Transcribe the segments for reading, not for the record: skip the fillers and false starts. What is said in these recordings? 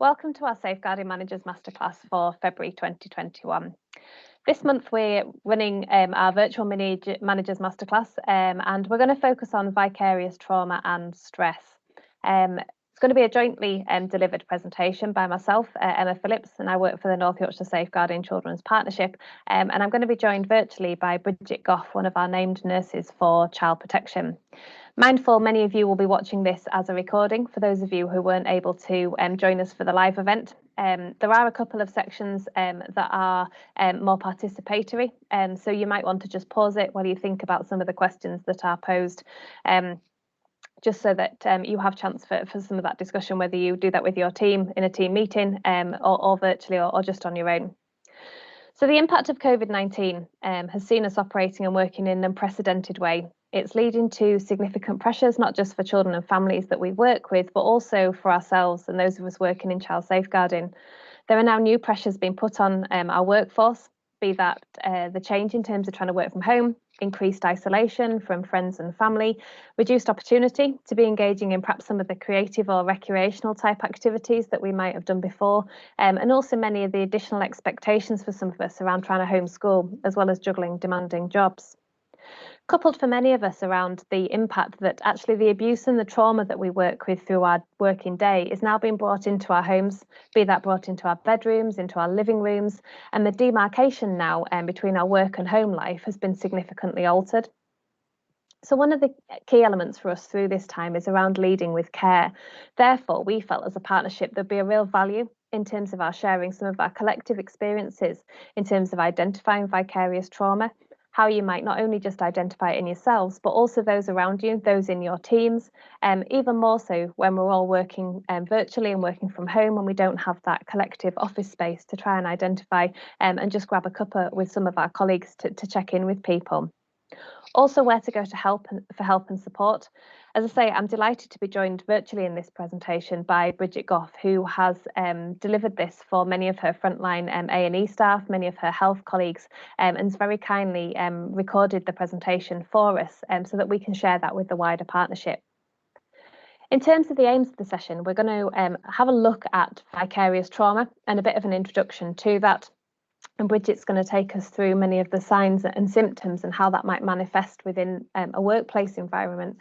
Welcome to our Safeguarding Managers Masterclass for February 2021. This month we're running our virtual Managers Masterclass and we're going to focus on vicarious trauma and stress. It's going to be a jointly delivered presentation by myself, Emma Phillips, and I work for the North Yorkshire Safeguarding Children's Partnership, and I'm going to be joined virtually by Bridget Goff, one of our named nurses for child protection. Mindful, many of you will be watching this as a recording. For those of you who weren't able to join us for the live event, there are a couple of sections that are more participatory, so you might want to just pause it while you think about some of the questions that are posed, just so that you have chance for some of that discussion, whether you do that with your team in a team meeting or virtually or just on your own. So the impact of COVID-19 has seen us operating and working in an unprecedented way. It's leading to significant pressures, not just for children and families that we work with, but also for ourselves and those of us working in child safeguarding. There are now new pressures being put on our workforce, be that the change in terms of trying to work from home, increased isolation from friends and family, reduced opportunity to be engaging in perhaps some of the creative or recreational type activities that we might have done before, and also many of the additional expectations for some of us around trying to homeschool, as well as juggling demanding jobs. Coupled for many of us around the impact that actually the abuse and the trauma that we work with through our working day is now being brought into our homes, be that brought into our bedrooms, into our living rooms, and the demarcation now between our work and home life has been significantly altered. So one of the key elements for us through this time is around leading with care. Therefore, we felt as a partnership there'd be a real value in terms of our sharing some of our collective experiences in terms of identifying vicarious trauma, how you might not only just identify it in yourselves, but also those around you, those in your teams, even more so when we're all working virtually and working from home and we don't have that collective office space to try and identify and just grab a cuppa with some of our colleagues to check in with people. Also, where to go for help and support. As I say, I'm delighted to be joined virtually in this presentation by Bridget Goff, who has delivered this for many of her frontline A&E staff, many of her health colleagues, and has very kindly recorded the presentation for us so that we can share that with the wider partnership. In terms of the aims of the session, we're going to have a look at vicarious trauma and a bit of an introduction to that. And Bridget's going to take us through many of the signs and symptoms and how that might manifest within a workplace environment.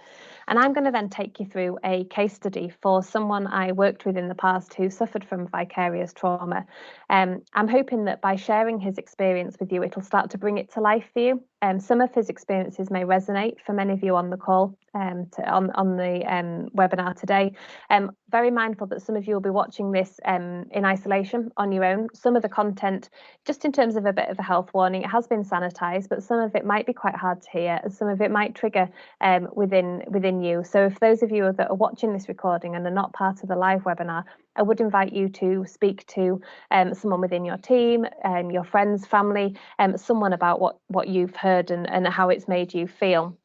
And I'm going to then take you through a case study for someone I worked with in the past who suffered from vicarious trauma. I'm hoping that by sharing his experience with you, it'll start to bring it to life for you. Some of his experiences may resonate for many of you on the call, on the webinar today. Very mindful that some of you will be watching this in isolation on your own. Some of the content, just in terms of a bit of a health warning, it has been sanitised, but some of it might be quite hard to hear, and some of it might trigger within you. So if those of you that are watching this recording and are not part of the live webinar, I would invite you to speak to someone within your team, your friends, family, someone about what you've heard and how it's made you feel.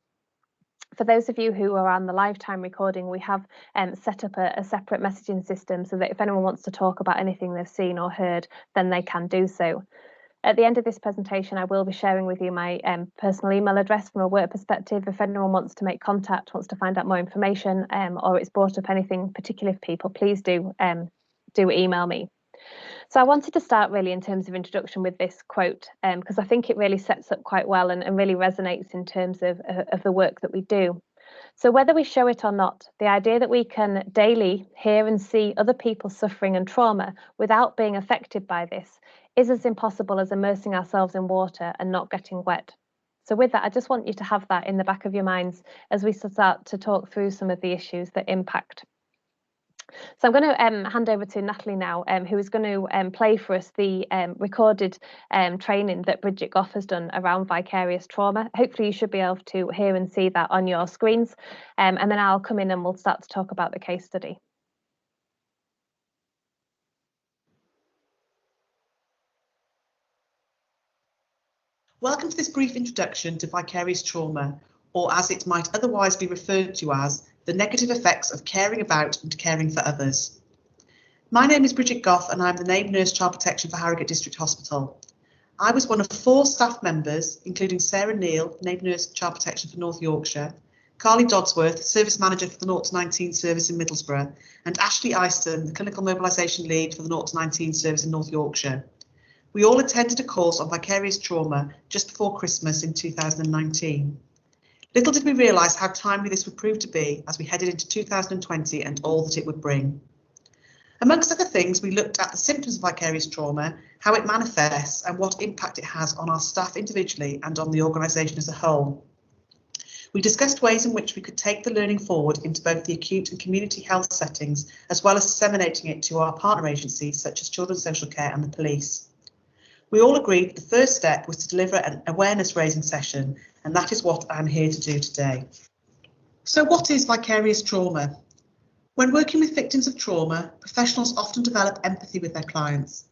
For those of you who are on the lifetime recording, we have set up a separate messaging system so that if anyone wants to talk about anything they've seen or heard, then they can do so. At the end of this presentation, I will be sharing with you my personal email address from a work perspective. If anyone wants to make contact, wants to find out more information, or it's brought up anything particular for people, please do email me. So I wanted to start really in terms of introduction with this quote, because I think it really sets up quite well and really resonates in terms of the work that we do. So whether we show it or not, the idea that we can daily hear and see other people suffering and trauma without being affected by this is as impossible as immersing ourselves in water and not getting wet. So with that, I just want you to have that in the back of your minds as we start to talk through some of the issues that impact. So I'm going to hand over to Natalie now, who is going to play for us the recorded training that Bridget Goff has done around vicarious trauma. Hopefully you should be able to hear and see that on your screens, and then I'll come in and we'll start to talk about the case study. Welcome to this brief introduction to vicarious trauma, or as it might otherwise be referred to as the negative effects of caring about and caring for others. My name is Bridget Goff and I'm the named nurse child protection for Harrogate District Hospital. I was one of 4 staff members, including Sarah Neal, named nurse child protection for North Yorkshire, Carly Dodsworth, Service Manager for the 0 to 19 service in Middlesbrough, and Ashley Eyston, the Clinical Mobilisation Lead for the 0 to 19 service in North Yorkshire. We all attended a course on vicarious trauma just before Christmas in 2019. Little did we realise how timely this would prove to be as we headed into 2020 and all that it would bring. Amongst other things, we looked at the symptoms of vicarious trauma, how it manifests and what impact it has on our staff individually and on the organisation as a whole. We discussed ways in which we could take the learning forward into both the acute and community health settings, as well as disseminating it to our partner agencies such as Children's Social Care and the police. We all agreed that the first step was to deliver an awareness raising session, and that is what I'm here to do today. So what is vicarious trauma? When working with victims of trauma, professionals often develop empathy with their clients.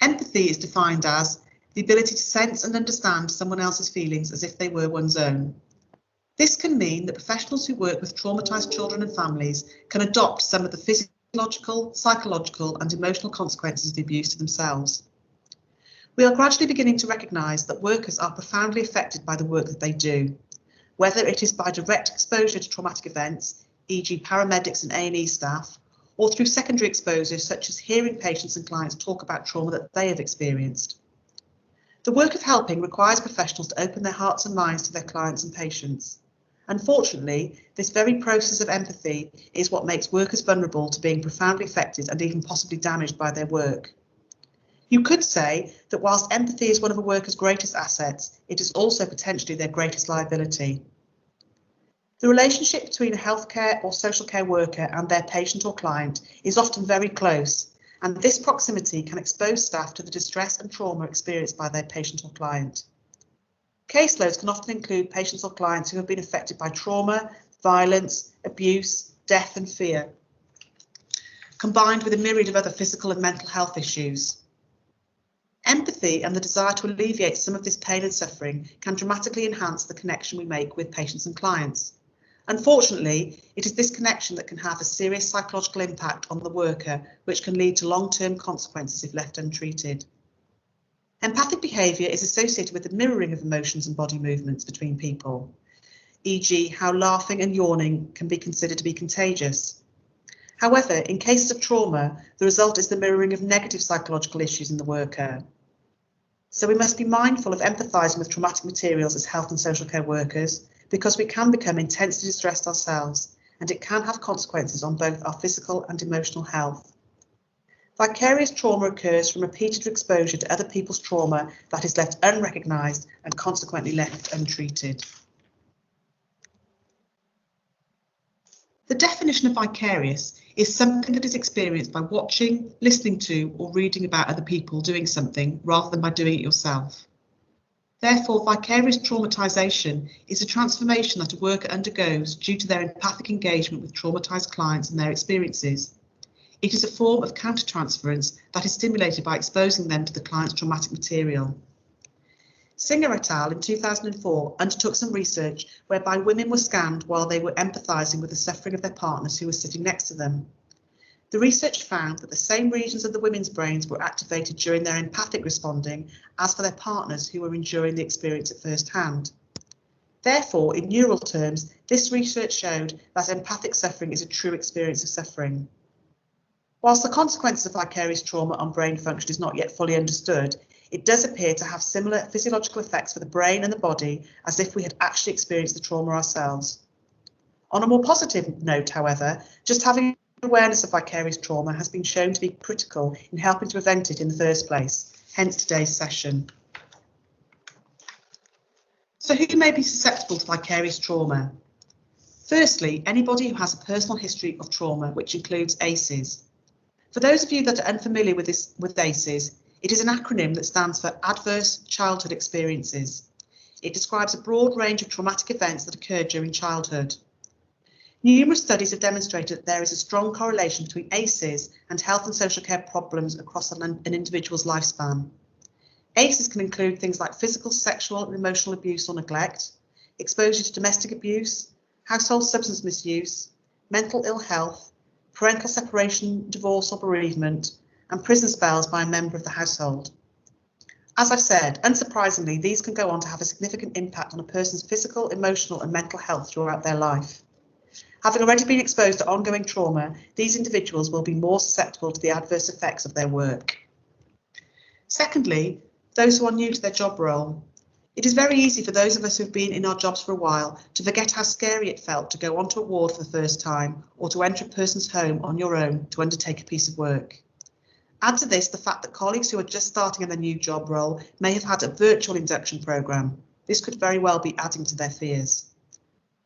Empathy is defined as the ability to sense and understand someone else's feelings as if they were one's own. This can mean that professionals who work with traumatised children and families can adopt some of the physiological, psychological and emotional consequences of the abuse to themselves. We are gradually beginning to recognise that workers are profoundly affected by the work that they do, whether it is by direct exposure to traumatic events, e.g. paramedics and A&E staff, or through secondary exposures such as hearing patients and clients talk about trauma that they have experienced. The work of helping requires professionals to open their hearts and minds to their clients and patients. Unfortunately, this very process of empathy is what makes workers vulnerable to being profoundly affected and even possibly damaged by their work. You could say that whilst empathy is one of a worker's greatest assets, it is also potentially their greatest liability. The relationship between a healthcare or social care worker and their patient or client is often very close, and this proximity can expose staff to the distress and trauma experienced by their patient or client. Caseloads can often include patients or clients who have been affected by trauma, violence, abuse, death and fear, combined with a myriad of other physical and mental health issues. Empathy and the desire to alleviate some of this pain and suffering can dramatically enhance the connection we make with patients and clients. Unfortunately, it is this connection that can have a serious psychological impact on the worker, which can lead to long-term consequences if left untreated. Empathic behaviour is associated with the mirroring of emotions and body movements between people, e.g. how laughing and yawning can be considered to be contagious. However, in cases of trauma, the result is the mirroring of negative psychological issues in the worker. So we must be mindful of empathising with traumatic materials as health and social care workers, because we can become intensely distressed ourselves, and it can have consequences on both our physical and emotional health. Vicarious trauma occurs from repeated exposure to other people's trauma that is left unrecognised and consequently left untreated. The definition of vicarious is something that is experienced by watching, listening to, or reading about other people doing something rather than by doing it yourself. Therefore, vicarious traumatisation is a transformation that a worker undergoes due to their empathic engagement with traumatised clients and their experiences. It is a form of countertransference that is stimulated by exposing them to the client's traumatic material. Singer et al. In 2004 undertook some research whereby women were scanned while they were empathising with the suffering of their partners who were sitting next to them. The research found that the same regions of the women's brains were activated during their empathic responding as for their partners who were enduring the experience at first hand. Therefore, in neural terms, this research showed that empathic suffering is a true experience of suffering. Whilst the consequences of vicarious trauma on brain function is not yet fully understood, it does appear to have similar physiological effects for the brain and the body as if we had actually experienced the trauma ourselves. On a more positive note, however, just having awareness of vicarious trauma has been shown to be critical in helping to prevent it in the first place, hence today's session. So who may be susceptible to vicarious trauma? Firstly, anybody who has a personal history of trauma, which includes ACEs. For those of you that are unfamiliar with ACEs, it is an acronym that stands for Adverse Childhood Experiences. It describes a broad range of traumatic events that occurred during childhood. Numerous studies have demonstrated that there is a strong correlation between ACEs and health and social care problems across an individual's lifespan. ACEs can include things like physical, sexual and emotional abuse or neglect, exposure to domestic abuse, household substance misuse, mental ill health, parental separation, divorce or bereavement, and prison spells by a member of the household. As I've said, unsurprisingly, these can go on to have a significant impact on a person's physical, emotional and mental health throughout their life. Having already been exposed to ongoing trauma, these individuals will be more susceptible to the adverse effects of their work. Secondly, those who are new to their job role. It is very easy for those of us who have been in our jobs for a while to forget how scary it felt to go onto a ward for the first time or to enter a person's home on your own to undertake a piece of work. Add to this the fact that colleagues who are just starting in their new job role may have had a virtual induction programme. This could very well be adding to their fears.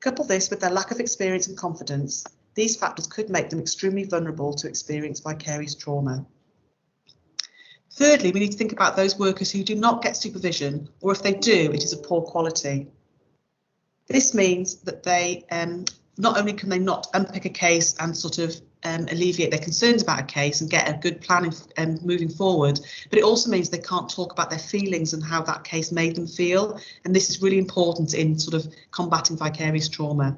Couple this with their lack of experience and confidence. These factors could make them extremely vulnerable to experience vicarious trauma. Thirdly, we need to think about those workers who do not get supervision, or if they do, it is of poor quality. This means that they not only can they not unpick a case and sort of alleviate their concerns about a case and get a good plan moving forward, but it also means they can't talk about their feelings and how that case made them feel. And this is really important in sort of combating vicarious trauma.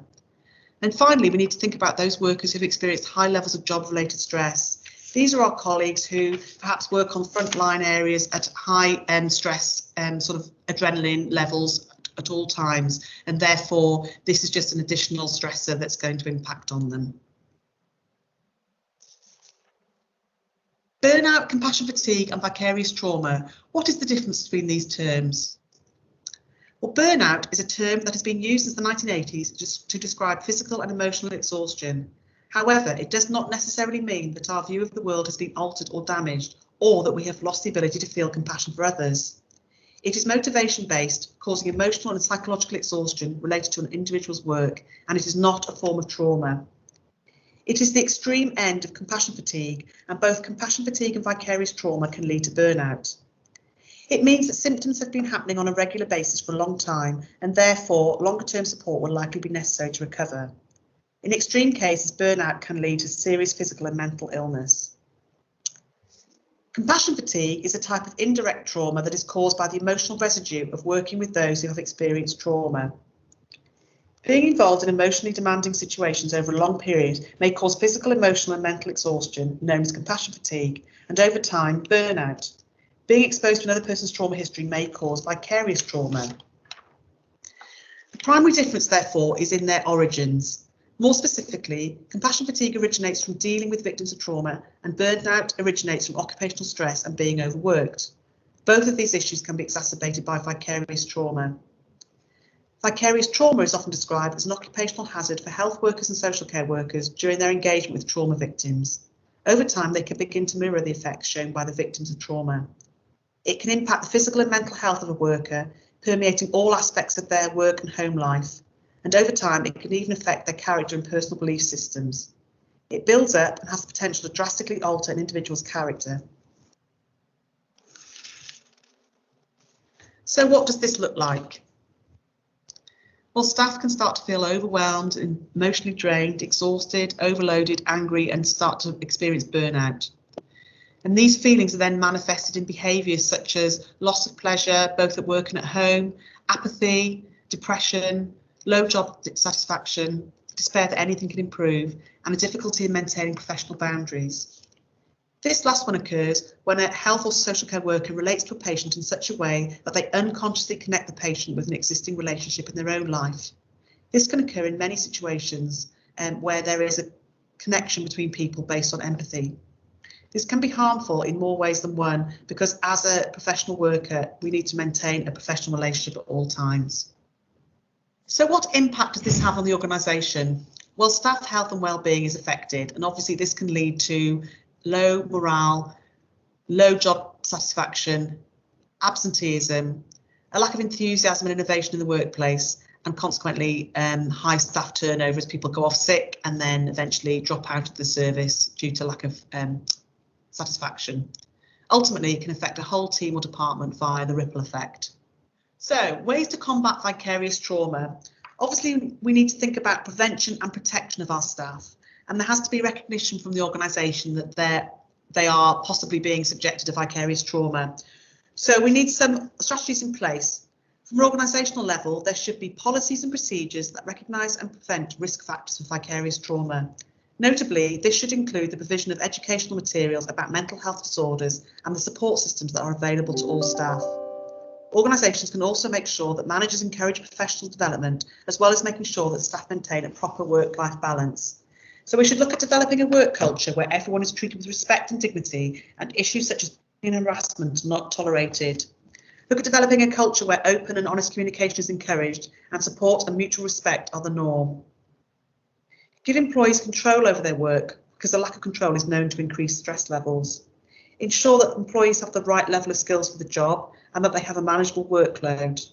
And finally, we need to think about those workers who've experienced high levels of job-related stress. These are our colleagues who perhaps work on frontline areas at high stress and sort of adrenaline levels at all times, and therefore this is just an additional stressor that's going to impact on them. Burnout, compassion fatigue and vicarious trauma. What is the difference between these terms? Well, burnout is a term that has been used since the 1980s to describe physical and emotional exhaustion. However, it does not necessarily mean that our view of the world has been altered or damaged, or that we have lost the ability to feel compassion for others. It is motivation-based, causing emotional and psychological exhaustion related to an individual's work, and it is not a form of trauma. It is the extreme end of compassion fatigue, and both compassion fatigue and vicarious trauma can lead to burnout. It means that symptoms have been happening on a regular basis for a long time, and therefore longer-term support will likely be necessary to recover. In extreme cases, burnout can lead to serious physical and mental illness. Compassion fatigue is a type of indirect trauma that is caused by the emotional residue of working with those who have experienced trauma. Being involved in emotionally demanding situations over a long period may cause physical, emotional and mental exhaustion, known as compassion fatigue, and over time, burnout. Being exposed to another person's trauma history may cause vicarious trauma. The primary difference, therefore, is in their origins. More specifically, compassion fatigue originates from dealing with victims of trauma, and burnout originates from occupational stress and being overworked. Both of these issues can be exacerbated by vicarious trauma. Vicarious trauma is often described as an occupational hazard for health workers and social care workers during their engagement with trauma victims. Over time, they can begin to mirror the effects shown by the victims of trauma. It can impact the physical and mental health of a worker, permeating all aspects of their work and home life. And over time, it can even affect their character and personal belief systems. It builds up and has the potential to drastically alter an individual's character. So what does this look like? Well, staff can start to feel overwhelmed, emotionally drained, exhausted, overloaded, angry, and start to experience burnout. And these feelings are then manifested in behaviours such as loss of pleasure, both at work and at home, apathy, depression, low job satisfaction, despair that anything can improve, and a difficulty in maintaining professional boundaries. This last one occurs when a health or social care worker relates to a patient in such a way that they unconsciously connect the patient with an existing relationship in their own life. This can occur in many situations where there is a connection between people based on empathy. This can be harmful in more ways than one because as a professional worker, we need to maintain a professional relationship at all times. So what impact does this have on the organisation? Well, staff health and well-being is affected, and obviously this can lead to low morale, low job satisfaction, absenteeism, a lack of enthusiasm and innovation in the workplace, and consequently high staff turnover as people go off sick and then eventually drop out of the service due to lack of satisfaction. Ultimately, it can affect a whole team or department via the ripple effect. So, ways to combat vicarious trauma. Obviously, we need to think about prevention and protection of our staff, and there has to be recognition from the organisation that they are possibly being subjected to vicarious trauma. So we need some strategies in place. From an organisational level, there should be policies and procedures that recognise and prevent risk factors for vicarious trauma. Notably, this should include the provision of educational materials about mental health disorders and the support systems that are available to all staff. Organisations can also make sure that managers encourage professional development, as well as making sure that staff maintain a proper work-life balance. So we should look at developing a work culture where everyone is treated with respect and dignity, and issues such as bullying and harassment are not tolerated. Look at developing a culture where open and honest communication is encouraged, and support and mutual respect are the norm. Give employees control over their work, because a lack of control is known to increase stress levels. Ensure that employees have the right level of skills for the job and that they have a manageable workload.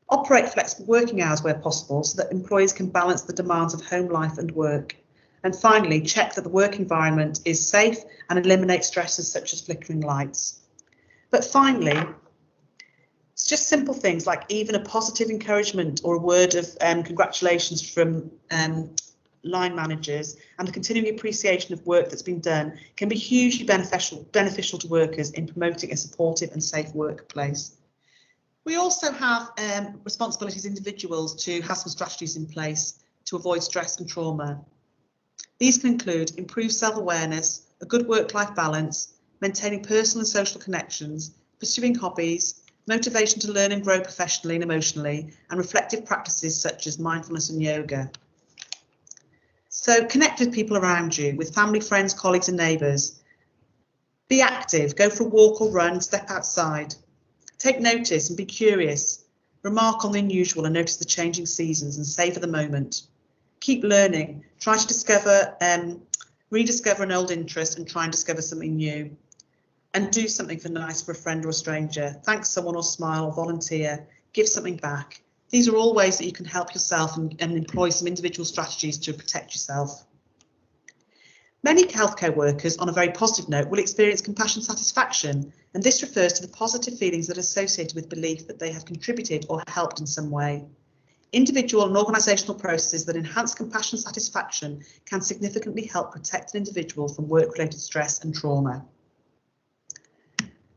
Operate flexible working hours where possible so that employees can balance the demands of home life and work. And finally, check that the work environment is safe and eliminate stresses such as flickering lights. But finally, it's just simple things like even a positive encouragement or a word of congratulations from line managers and the continuing appreciation of work that's been done can be hugely beneficial to workers in promoting a supportive and safe workplace. We also have responsibilities as individuals to have some strategies in place to avoid stress and trauma. These can include improved self-awareness, a good work-life balance, maintaining personal and social connections, pursuing hobbies, motivation to learn and grow professionally and emotionally, and reflective practices such as mindfulness and yoga. So connect with people around you, with family, friends, colleagues and neighbours. Be active, go for a walk or run, step outside. Take notice and be curious. Remark on the unusual and notice the changing seasons and savour the moment. Keep learning, try to rediscover an old interest and try and discover something new. And do something nice for a friend or a stranger. Thank someone or smile or volunteer. Give something back. These are all ways that you can help yourself and employ some individual strategies to protect yourself. Many healthcare workers, on a very positive note, will experience compassion satisfaction, and this refers to the positive feelings that are associated with belief that they have contributed or helped in some way. Individual and organisational processes that enhance compassion satisfaction can significantly help protect an individual from work-related stress and trauma.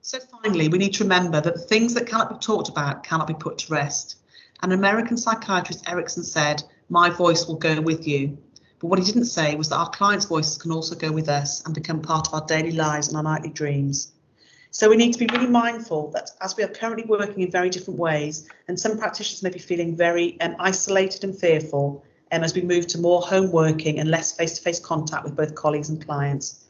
So finally, we need to remember that the things that cannot be talked about cannot be put to rest. And American psychiatrist Erickson said, "My voice will go with you." But what he didn't say was that our clients' voices can also go with us and become part of our daily lives and our nightly dreams. So we need to be really mindful that as we are currently working in very different ways, and some practitioners may be feeling very isolated and fearful as we move to more home working and less face-to-face contact with both colleagues and clients.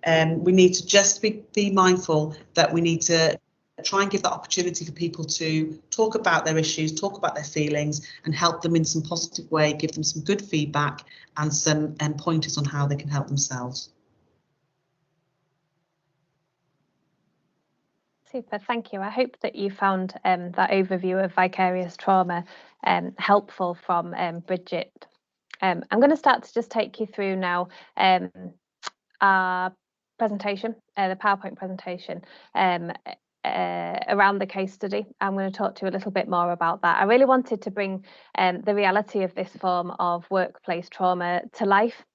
We need to just be mindful that we need to try and give that opportunity for people to talk about their issues, talk about their feelings, and help them in some positive way, give them some good feedback and some pointers on how they can help themselves. Super, thank you. I hope that you found that overview of vicarious trauma helpful from Bridget. I'm going to start to just take you through now our presentation, the PowerPoint presentation around the case study. I'm going to talk to you a little bit more about that. I really wanted to bring the reality of this form of workplace trauma to life.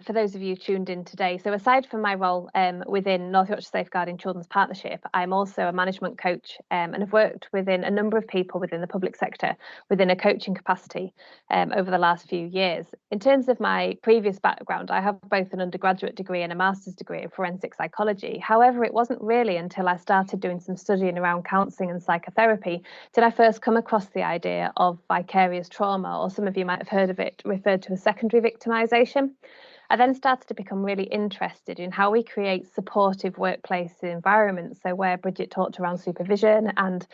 For those of you tuned in today. So aside from my role within North Yorkshire Safeguarding Children's Partnership, I'm also a management coach and have worked within a number of people within the public sector within a coaching capacity over the last few years. In terms of my previous background, I have both an undergraduate degree and a master's degree in forensic psychology. However, it wasn't really until I started doing some studying around counselling and psychotherapy did I first come across the idea of vicarious trauma, or some of you might have heard of it referred to as secondary victimisation. I then started to become really interested in how we create supportive workplace environments. So where Bridget talked around supervision and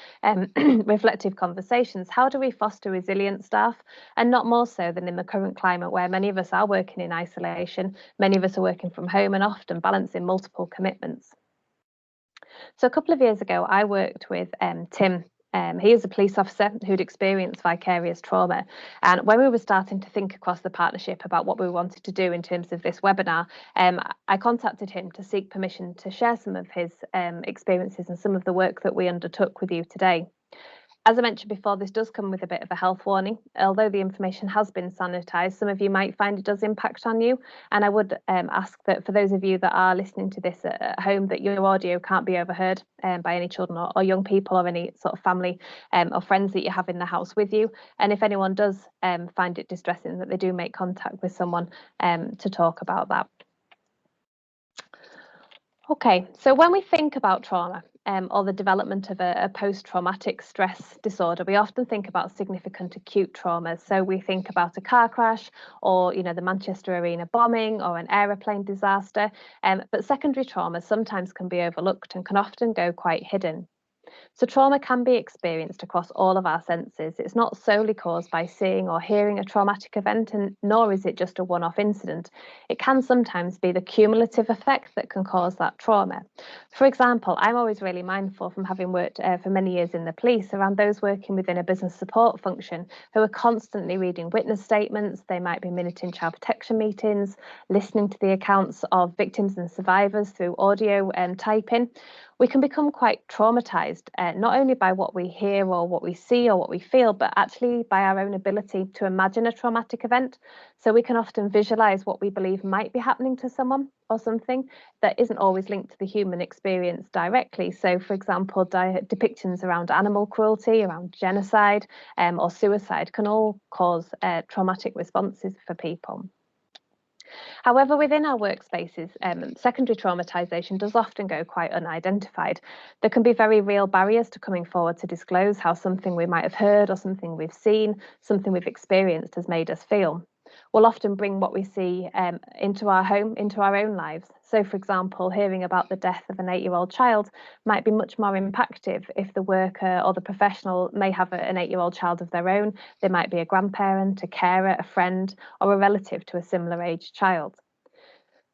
reflective conversations, how do we foster resilient staff? And not more so than in the current climate where many of us are working in isolation, many of us are working from home and often balancing multiple commitments. So a couple of years ago, I worked with Tim. He is a police officer who'd experienced vicarious trauma. And when we were starting to think across the partnership about what we wanted to do in terms of this webinar, I contacted him to seek permission to share some of his experiences and some of the work that we undertook with you today. As I mentioned before, this does come with a bit of a health warning. Although the information has been sanitised, some of you might find it does impact on you. And I would ask that for those of you that are listening to this at home, that your audio can't be overheard by any children or young people or any sort of family or friends that you have in the house with you. And if anyone does find it distressing, that they do make contact with someone to talk about that. Okay, so when we think about trauma, or the development of a post-traumatic stress disorder, we often think about significant acute traumas. So we think about a car crash, or the Manchester Arena bombing, or an aeroplane disaster. But secondary traumas sometimes can be overlooked and can often go quite hidden. So trauma can be experienced across all of our senses. It's not solely caused by seeing or hearing a traumatic event, and nor is it just a one-off incident. It can sometimes be the cumulative effect that can cause that trauma. For example, I'm always really mindful, from having worked for many years in the police, around those working within a business support function who are constantly reading witness statements. They might be minuting child protection meetings, listening to the accounts of victims and survivors through audio and typing. We can become quite traumatised, not only by what we hear or what we see or what we feel, but actually by our own ability to imagine a traumatic event. So we can often visualise what we believe might be happening to someone or something that isn't always linked to the human experience directly. So, for example, depictions around animal cruelty, around genocide, or suicide can all cause traumatic responses for people. However, within our workspaces, secondary traumatisation does often go quite unidentified. There can be very real barriers to coming forward to disclose how something we might have heard, or something we've seen, something we've experienced has made us feel. We'll often bring what we see into our home, into our own lives. So, for example, hearing about the death of an 8-year-old child might be much more impactful if the worker or the professional may have an 8-year-old child of their own. They might be a grandparent, a carer, a friend, or a relative to a similar aged child.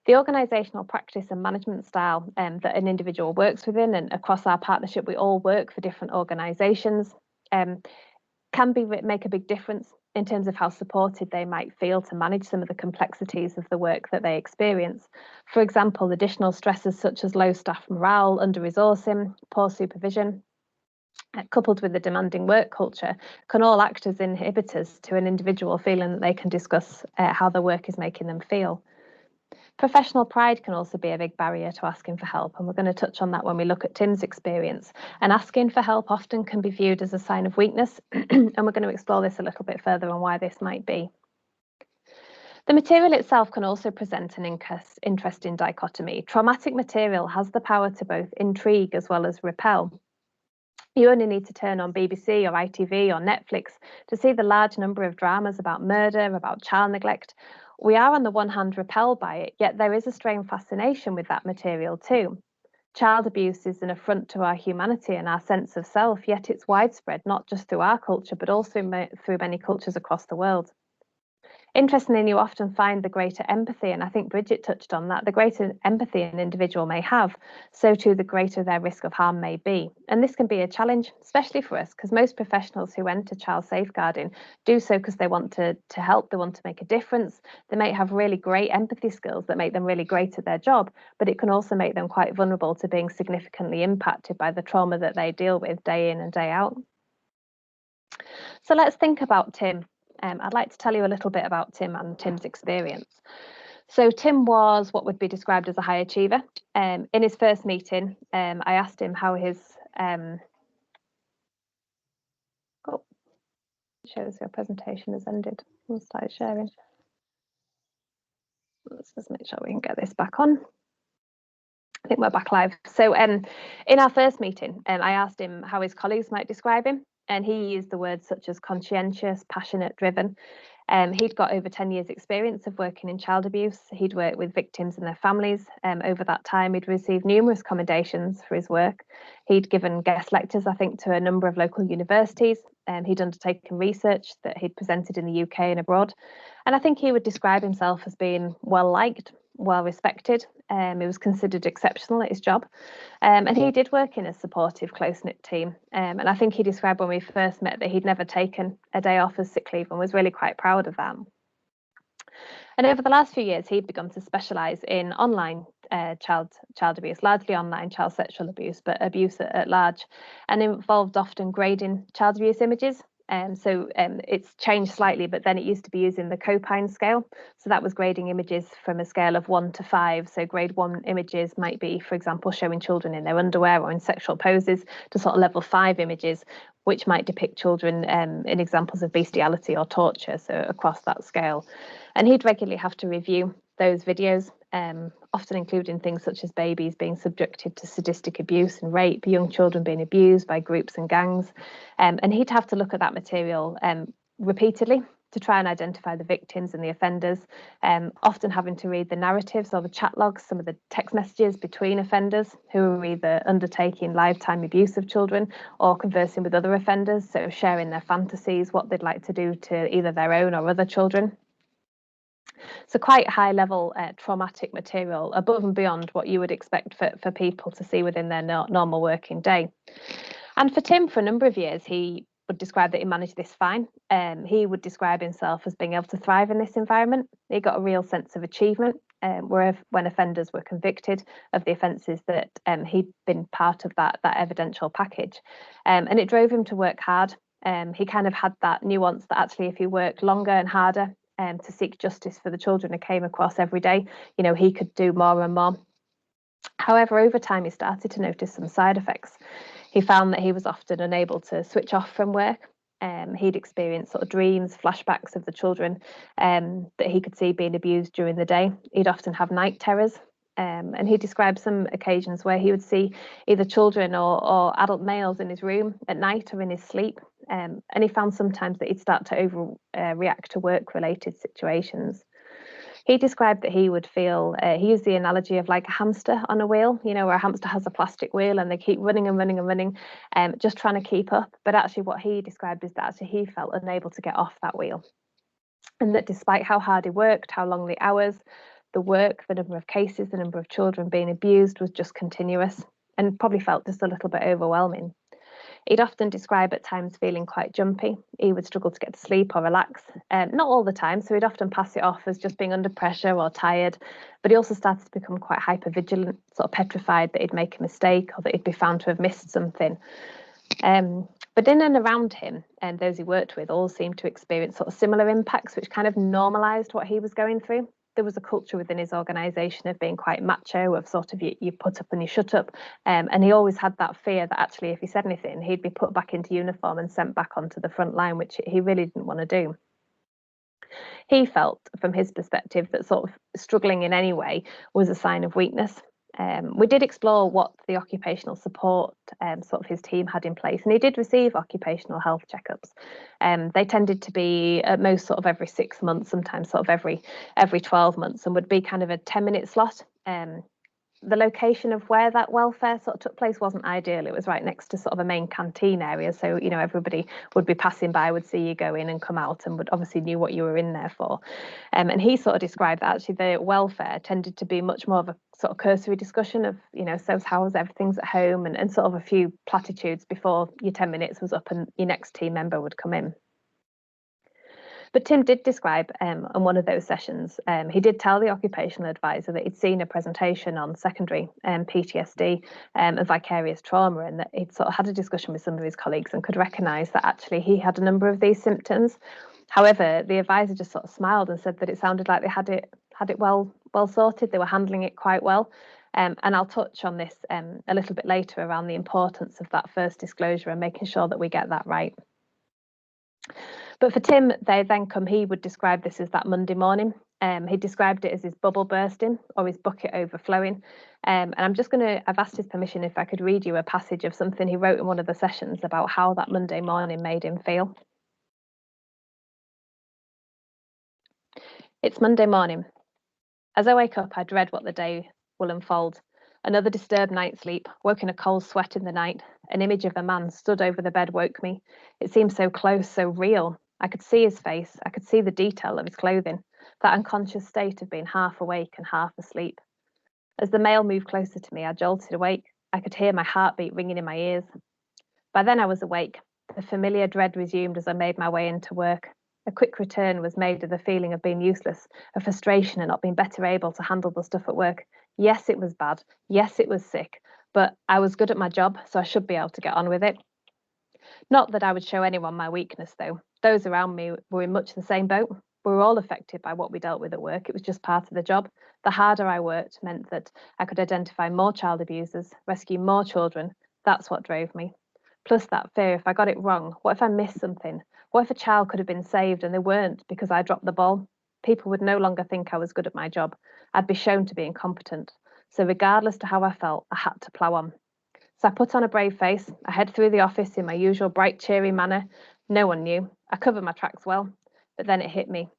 The organisational practice and management style that an individual works within, and across our partnership, we all work for different organisations, can make a big difference in terms of how supported they might feel to manage some of the complexities of the work that they experience. For example, additional stresses such as low staff morale, under-resourcing, poor supervision, coupled with the demanding work culture, can all act as inhibitors to an individual feeling that they can discuss how the work is making them feel. Professional pride can also be a big barrier to asking for help, and we're going to touch on that when we look at Tim's experience. And asking for help often can be viewed as a sign of weakness, and we're going to explore this a little bit further on why this might be. The material itself can also present an interesting dichotomy. Traumatic material has the power to both intrigue as well as repel. You only need to turn on BBC or ITV or Netflix to see the large number of dramas about murder, about child neglect. We are on the one hand repelled by it, yet there is a strange fascination with that material too. Child abuse is an affront to our humanity and our sense of self, yet it's widespread, not just through our culture, but also through many cultures across the world. Interestingly, you often find the greater empathy, and I think Bridget touched on that, the greater empathy an individual may have, so too the greater their risk of harm may be. And this can be a challenge, especially for us, because most professionals who enter child safeguarding do so because they want to help, they want to make a difference. They may have really great empathy skills that make them really great at their job, but it can also make them quite vulnerable to being significantly impacted by the trauma that they deal with day in and day out. So let's think about Tim. I'd like to tell you a little bit about Tim and Tim's experience. So Tim was what would be described as a high achiever. In his first meeting, I asked him how his shows your presentation has ended. We'll start sharing. Let's just make sure we can get this back on. I think we're back live. So in our first meeting, I asked him how his colleagues might describe him. And he used the words such as conscientious, passionate, driven. He'd got over 10 years experience of working in child abuse. He'd worked with victims and their families. Over that time, he'd received numerous commendations for his work. He'd given guest lectures, I think, to a number of local universities. He'd undertaken research that he'd presented in the UK and abroad. And I think he would describe himself as being well-liked, well-respected. He was considered exceptional at his job. And he did work in a supportive, close-knit team. And I think he described when we first met that he'd never taken a day off as sick leave and was really quite proud of that. And over the last few years, he'd begun to specialise in online child abuse, largely online child sexual abuse, but abuse at large, and involved often grading child abuse images. It's changed slightly, but then it used to be using the Copine scale. So that was grading images from a scale of 1 to 5. So grade 1 images might be, for example, showing children in their underwear or in sexual poses, to sort of level 5 images, which might depict children in examples of bestiality or torture, so across that scale. And he'd regularly have to review those videos often including things such as babies being subjected to sadistic abuse and rape, young children being abused by groups and gangs. And he'd have to look at that material repeatedly to try and identify the victims and the offenders, often having to read the narratives or the chat logs, some of the text messages between offenders who are either undertaking lifetime abuse of children or conversing with other offenders, so sharing their fantasies, what they'd like to do to either their own or other children. So quite high level traumatic material above and beyond what you would expect for people to see within their normal working day. And for Tim, for a number of years, he would describe that he managed this fine. He would describe himself as being able to thrive in this environment. He got a real sense of achievement when offenders were convicted of the offences that he'd been part of that evidential package. And it drove him to work hard. He kind of had that nuance that actually if he worked longer and harder to seek justice for the children he came across every day, you know, he could do more and more. However, over time, he started to notice some side effects. He found that he was often unable to switch off from work. He'd experience sort of dreams, flashbacks of the children that he could see being abused during the day. He'd often have night terrors. And he described some occasions where he would see either children or adult males in his room at night or in his sleep. And he found sometimes that he'd start to overreact to work-related situations. He described that he would feel, he used the analogy of like a hamster on a wheel, you know, where a hamster has a plastic wheel and they keep running and running and running, just trying to keep up. But actually what he described is that actually he felt unable to get off that wheel. And that despite how hard he worked, how long the hours, the work, the number of cases, the number of children being abused was just continuous and probably felt just a little bit overwhelming. He'd often describe at times feeling quite jumpy. He would struggle to get to sleep or relax. Not all the time, so he'd often pass it off as just being under pressure or tired. But he also started to become quite hypervigilant, sort of petrified that he'd make a mistake or that he'd be found to have missed something. But in and around him, and those he worked with all seemed to experience sort of similar impacts, which kind of normalised what he was going through. There was a culture within his organisation of being quite macho, of sort of you put up and you shut up. And he always had that fear that actually if he said anything, he'd be put back into uniform and sent back onto the front line, which he really didn't want to do. He felt, from his perspective, that sort of struggling in any way was a sign of weakness. We did explore what the occupational support sort of his team had in place, and he did receive occupational health checkups. They tended to be at most sort of every 6 months, sometimes sort of every 12 months, and would be kind of a 10-minute slot. The location of where that welfare sort of took place wasn't ideal. It was right next to sort of a main canteen area, so you know everybody would be passing by, would see you go in and come out, and would obviously knew what you were in there for. And he sort of described that actually the welfare tended to be much more of a sort of cursory discussion of, you know, so how's everything's at home, and sort of a few platitudes before your 10 minutes was up and your next team member would come in. But Tim did describe on one of those sessions, he did tell the occupational advisor that he'd seen a presentation on secondary PTSD and vicarious trauma, and that he'd sort of had a discussion with some of his colleagues and could recognise that actually he had a number of these symptoms. However, the advisor just sort of smiled and said that it sounded like they had it well sorted. They were handling it quite well. And I'll touch on this a little bit later around the importance of that first disclosure and making sure that we get that right. But for Tim, he would describe this as that Monday morning. He described it as his bubble bursting or his bucket overflowing. And I've asked his permission if I could read you a passage of something he wrote in one of the sessions about how that Monday morning made him feel. It's Monday morning. As I wake up, I dread what the day will unfold. Another disturbed night's sleep, woke in a cold sweat in the night. An image of a man stood over the bed woke me. It seemed so close, so real. I could see his face. I could see the detail of his clothing, that unconscious state of being half awake and half asleep. As the male moved closer to me, I jolted awake. I could hear my heartbeat ringing in my ears. By then I was awake. The familiar dread resumed as I made my way into work. A quick return was made of the feeling of being useless, of frustration and not being better able to handle the stuff at work. Yes, it was bad. Yes, it was sick. But I was good at my job, so I should be able to get on with it. Not that I would show anyone my weakness, though. Those around me were in much the same boat. We were all affected by what we dealt with at work. It was just part of the job. The harder I worked meant that I could identify more child abusers, rescue more children. That's what drove me. Plus that fear, if I got it wrong, what if I missed something? What if a child could have been saved and they weren't because I dropped the ball? People would no longer think I was good at my job. I'd be shown to be incompetent. So regardless to how I felt, I had to plough on. So I put on a brave face. I head through the office in my usual bright, cheery manner. No one knew. I covered my tracks well, but then it hit me.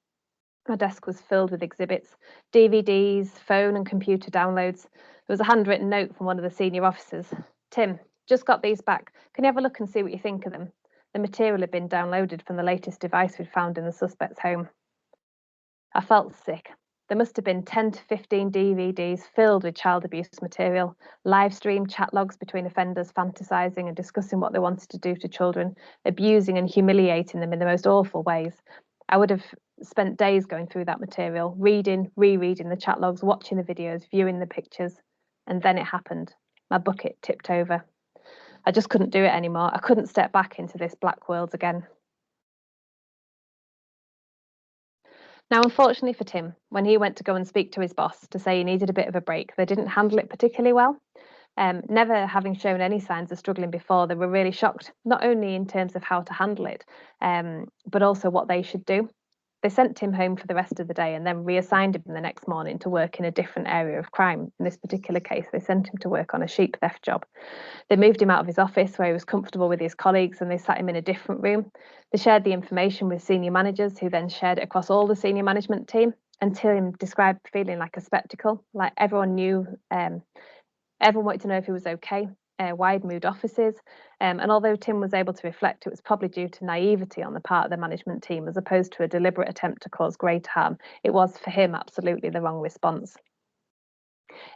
My desk was filled with exhibits, DVDs, phone and computer downloads. There was a handwritten note from one of the senior officers. Tim, just got these back. Can you have a look and see what you think of them? The material had been downloaded from the latest device we'd found in the suspect's home. I felt sick. There must have been 10 to 15 DVDs filled with child abuse material, live stream chat logs between offenders fantasizing and discussing what they wanted to do to children, abusing and humiliating them in the most awful ways. I would have spent days going through that material, reading, rereading the chat logs, watching the videos, viewing the pictures, and then it happened. My bucket tipped over. I just couldn't do it anymore. I couldn't step back into this black world again. Now, unfortunately for Tim, when he went to go and speak to his boss to say he needed a bit of a break, they didn't handle it particularly well. Never having shown any signs of struggling before, they were really shocked, not only in terms of how to handle it, but also what they should do. They sent Tim home for the rest of the day and then reassigned him the next morning to work in a different area of crime. In this particular case, they sent him to work on a sheep theft job. They moved him out of his office where he was comfortable with his colleagues and they sat him in a different room. They shared the information with senior managers who then shared it across all the senior management team. And Tim described feeling like a spectacle, like everyone knew, everyone wanted to know if he was okay, why he'd moved offices. And although Tim was able to reflect, it was probably due to naivety on the part of the management team as opposed to a deliberate attempt to cause greater harm. It was for him absolutely the wrong response.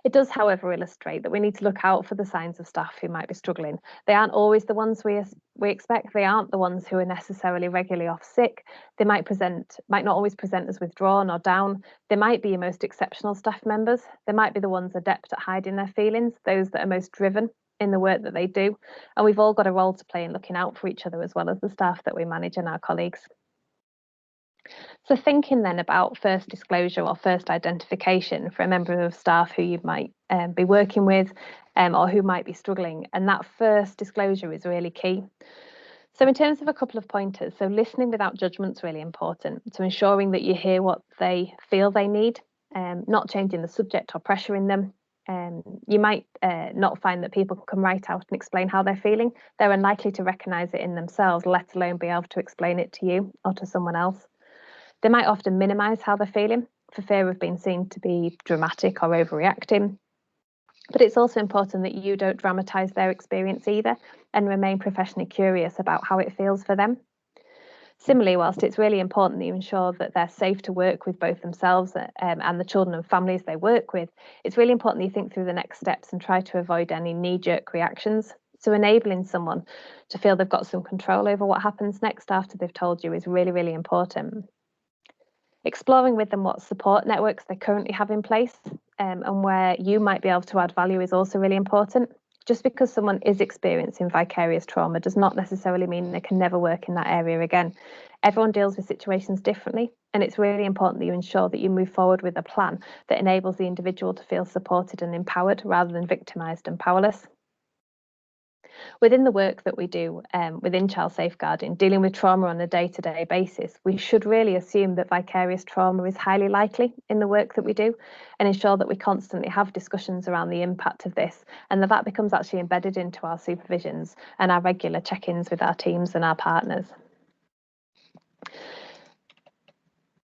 It does, however, illustrate that we need to look out for the signs of staff who might be struggling. They aren't always the ones we expect. They aren't the ones who are necessarily regularly off sick. They might not always present as withdrawn or down. They might be your most exceptional staff members. They might be the ones adept at hiding their feelings, those that are most driven in the work that they do. And we've all got a role to play in looking out for each other as well as the staff that we manage and our colleagues. So thinking then about first disclosure or first identification for a member of staff who you might be working with or who might be struggling, and that first disclosure is really key. So in terms of a couple of pointers, so listening without judgment is really important. So ensuring that you hear what they feel they need, not changing the subject or pressuring them. You might not find that people can come right out and explain how they're feeling. They're unlikely to recognise it in themselves, let alone be able to explain it to you or to someone else. They might often minimise how they're feeling for fear of being seen to be dramatic or overreacting. But it's also important that you don't dramatise their experience either and remain professionally curious about how it feels for them. Similarly, whilst it's really important that you ensure that they're safe to work with both themselves and the children and families they work with, it's really important that you think through the next steps and try to avoid any knee-jerk reactions. So enabling someone to feel they've got some control over what happens next after they've told you is really, really important. Exploring with them what support networks they currently have in place and where you might be able to add value is also really important. Just because someone is experiencing vicarious trauma does not necessarily mean they can never work in that area again. Everyone deals with situations differently, and it's really important that you ensure that you move forward with a plan that enables the individual to feel supported and empowered rather than victimised and powerless. Within the work that we do within child safeguarding, dealing with trauma on a day-to-day basis, we should really assume that vicarious trauma is highly likely in the work that we do and ensure that we constantly have discussions around the impact of this and that becomes actually embedded into our supervisions and our regular check-ins with our teams and our partners.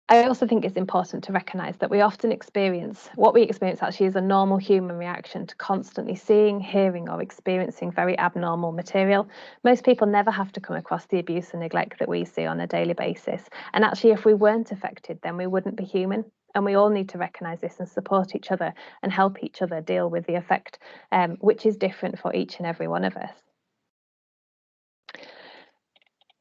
I also think it's important to recognise that we often experience, what we experience actually is a normal human reaction to constantly seeing, hearing or experiencing very abnormal material. Most people never have to come across the abuse and neglect that we see on a daily basis. And actually, if we weren't affected, then we wouldn't be human. And we all need to recognise this and support each other and help each other deal with the effect, which is different for each and every one of us.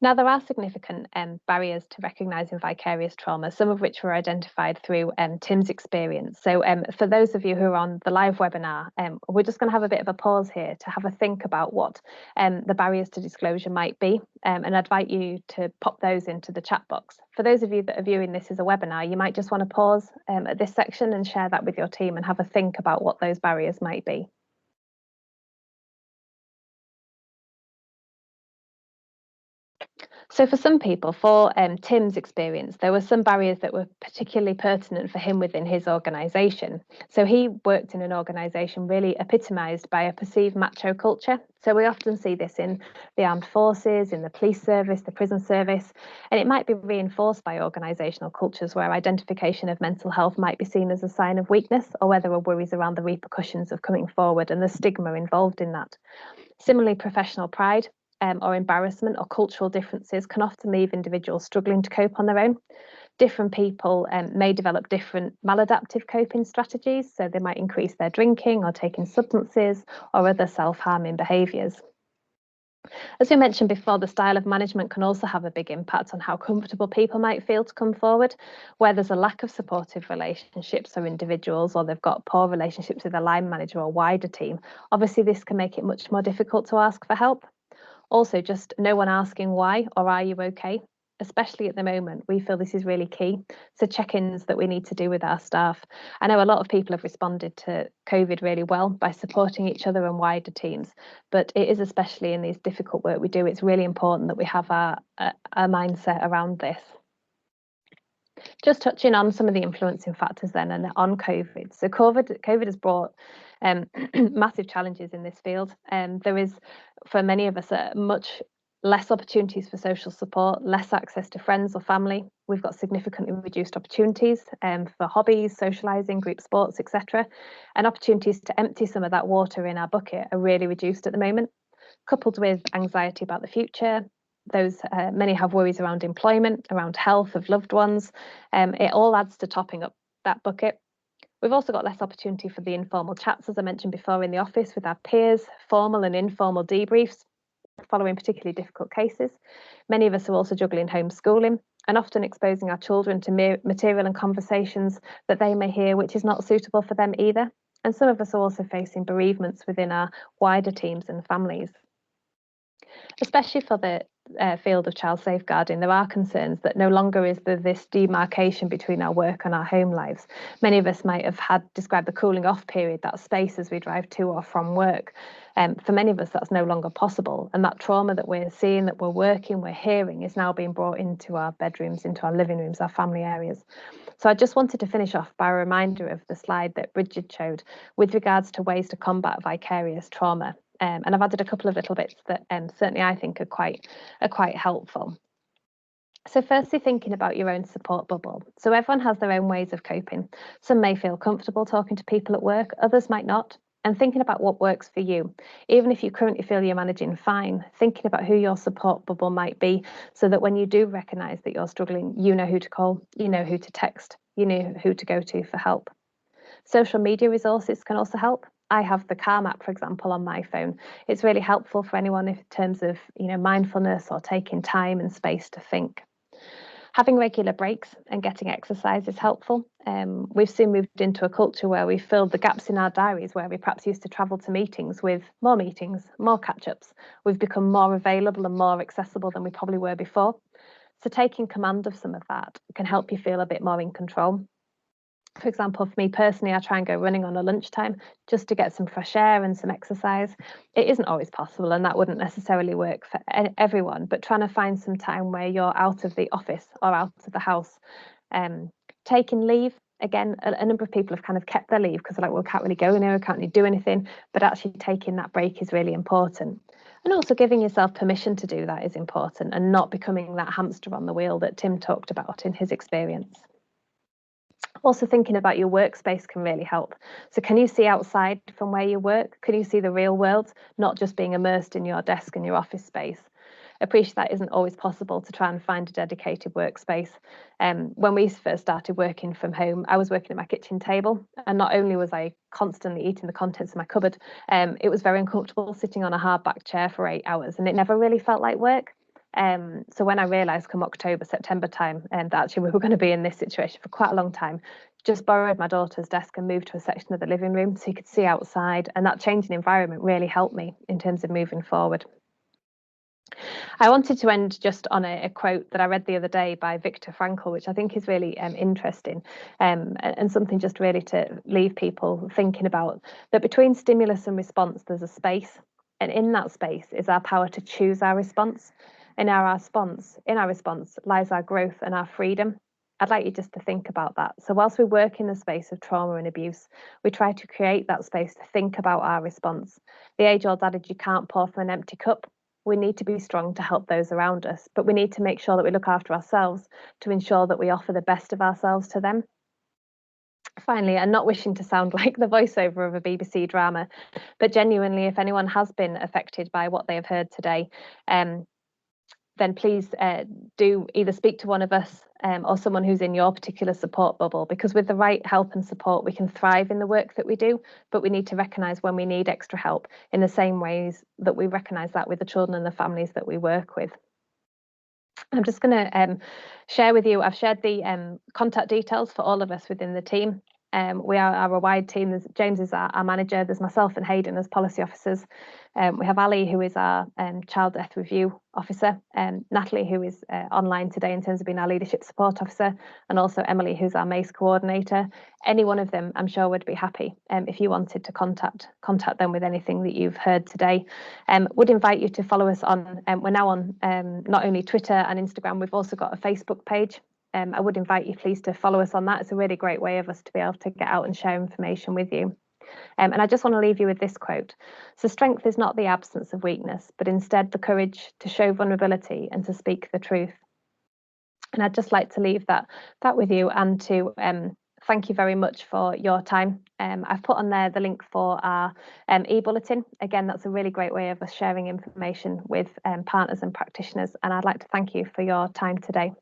Now, there are significant barriers to recognising vicarious trauma, some of which were identified through Tim's experience. So for those of you who are on the live webinar, we're just going to have a bit of a pause here to have a think about what the barriers to disclosure might be. And I'd invite you to pop those into the chat box. For those of you that are viewing this as a webinar, you might just want to pause at this section and share that with your team and have a think about what those barriers might be. So for some people, for Tim's experience, there were some barriers that were particularly pertinent for him within his organisation. So he worked in an organisation really epitomised by a perceived macho culture. So we often see this in the armed forces, in the police service, the prison service, and it might be reinforced by organisational cultures where identification of mental health might be seen as a sign of weakness, or where there are worries around the repercussions of coming forward and the stigma involved in that. Similarly, professional pride or embarrassment or cultural differences can often leave individuals struggling to cope on their own. Different people may develop different maladaptive coping strategies, so they might increase their drinking or taking substances or other self-harming behaviours. As we mentioned before, the style of management can also have a big impact on how comfortable people might feel to come forward. Where there's a lack of supportive relationships or individuals, or they've got poor relationships with a line manager or wider team, obviously this can make it much more difficult to ask for help. Also, just no one asking why or are you okay? Especially at the moment, we feel this is really key. So check-ins that we need to do with our staff. I know a lot of people have responded to COVID really well by supporting each other and wider teams, but it is especially in these difficult work we do, it's really important that we have our mindset around this. Just touching on some of the influencing factors then and on COVID. So COVID has brought massive challenges in this field. There is, for many of us, much less opportunities for social support, less access to friends or family. We've got significantly reduced opportunities for hobbies, socialising, group sports, etc. And opportunities to empty some of that water in our bucket are really reduced at the moment, coupled with anxiety about the future. Many have worries around employment, around health of loved ones. It all adds to topping up that bucket. We've also got less opportunity for the informal chats, as I mentioned before, in the office with our peers, formal and informal debriefs following particularly difficult cases. Many of us are also juggling homeschooling and often exposing our children to material and conversations that they may hear, which is not suitable for them either. And some of us are also facing bereavements within our wider teams and families. Especially for the field of child safeguarding, there are concerns that no longer is there this demarcation between our work and our home lives. Many of us might have described the cooling off period, that space as we drive to or from work. For many of us, that's no longer possible. And that trauma that we're seeing, that we're hearing, is now being brought into our bedrooms, into our living rooms, our family areas. So I just wanted to finish off by a reminder of the slide that Bridget showed with regards to ways to combat vicarious trauma. And I've added a couple of little bits that certainly I think are quite helpful. So firstly, thinking about your own support bubble. So everyone has their own ways of coping. Some may feel comfortable talking to people at work, others might not. And thinking about what works for you, even if you currently feel you're managing fine, thinking about who your support bubble might be, so that when you do recognise that you're struggling, you know who to call, you know who to text, you know who to go to for help. Social media resources can also help. I have the Calm app, for example, on my phone. It's really helpful for anyone in terms of mindfulness or taking time and space to think. Having regular breaks and getting exercise is helpful. We've soon moved into a culture where we've filled the gaps in our diaries, where we perhaps used to travel to meetings, more catch-ups. We've become more available and more accessible than we probably were before. So taking command of some of that can help you feel a bit more in control. For example, for me personally, I try and go running on a lunchtime just to get some fresh air and some exercise. It isn't always possible, and that wouldn't necessarily work for everyone, but trying to find some time where you're out of the office or out of the house. Taking leave, again, a number of people have kind of kept their leave because they're like, well, we can't really go anywhere, we can't really do anything, but actually taking that break is really important. And also giving yourself permission to do that is important, and not becoming that hamster on the wheel that Tim talked about in his experience. Also thinking about your workspace can really help. So can you see outside from where you work? Can you see the real world, not just being immersed in your desk and your office space? Appreciate that isn't always possible to try and find a dedicated workspace. When we first started working from home, I was working at my kitchen table, and not only was I constantly eating the contents of my cupboard, it was very uncomfortable sitting on a hardback chair for 8 hours, and it never really felt like work. So when I realised come October, September time, that actually we were going to be in this situation for quite a long time, just borrowed my daughter's desk and moved to a section of the living room so you could see outside, and that change in environment really helped me in terms of moving forward. I wanted to end just on a quote that I read the other day by Viktor Frankl, which I think is really interesting, and something just really to leave people thinking about, that between stimulus and response there's a space, and in that space is our power to choose our response. In our response lies our growth and our freedom. I'd like you just to think about that. So whilst we work in the space of trauma and abuse, we try to create that space to think about our response. The age-old adage, you can't pour from an empty cup. We need to be strong to help those around us, but we need to make sure that we look after ourselves to ensure that we offer the best of ourselves to them. Finally, and not wishing to sound like the voiceover of a BBC drama, but genuinely, if anyone has been affected by what they have heard today, then please do either speak to one of us or someone who's in your particular support bubble, because with the right help and support, we can thrive in the work that we do, but we need to recognise when we need extra help in the same ways that we recognise that with the children and the families that we work with. I'm just going to share with you, I've shared the contact details for all of us within the team. We are a wide team. James is our manager. There's myself and Hayden as policy officers. We have Ali, who is our child death review officer, Natalie, who is online today in terms of being our leadership support officer, and also Emily, who's our MACE coordinator. Any one of them, I'm sure, would be happy if you wanted to contact them with anything that you've heard today. Would invite you to follow us on, we're now on not only Twitter and Instagram, we've also got a Facebook page. I would invite you please to follow us on that. It's a really great way of us to be able to get out and share information with you. And I just want to leave you with this quote. So strength is not the absence of weakness, but instead the courage to show vulnerability and to speak the truth. And I'd just like to leave that with you and to thank you very much for your time. I've put on there the link for our e-bulletin. Again, that's a really great way of us sharing information with partners and practitioners. And I'd like to thank you for your time today.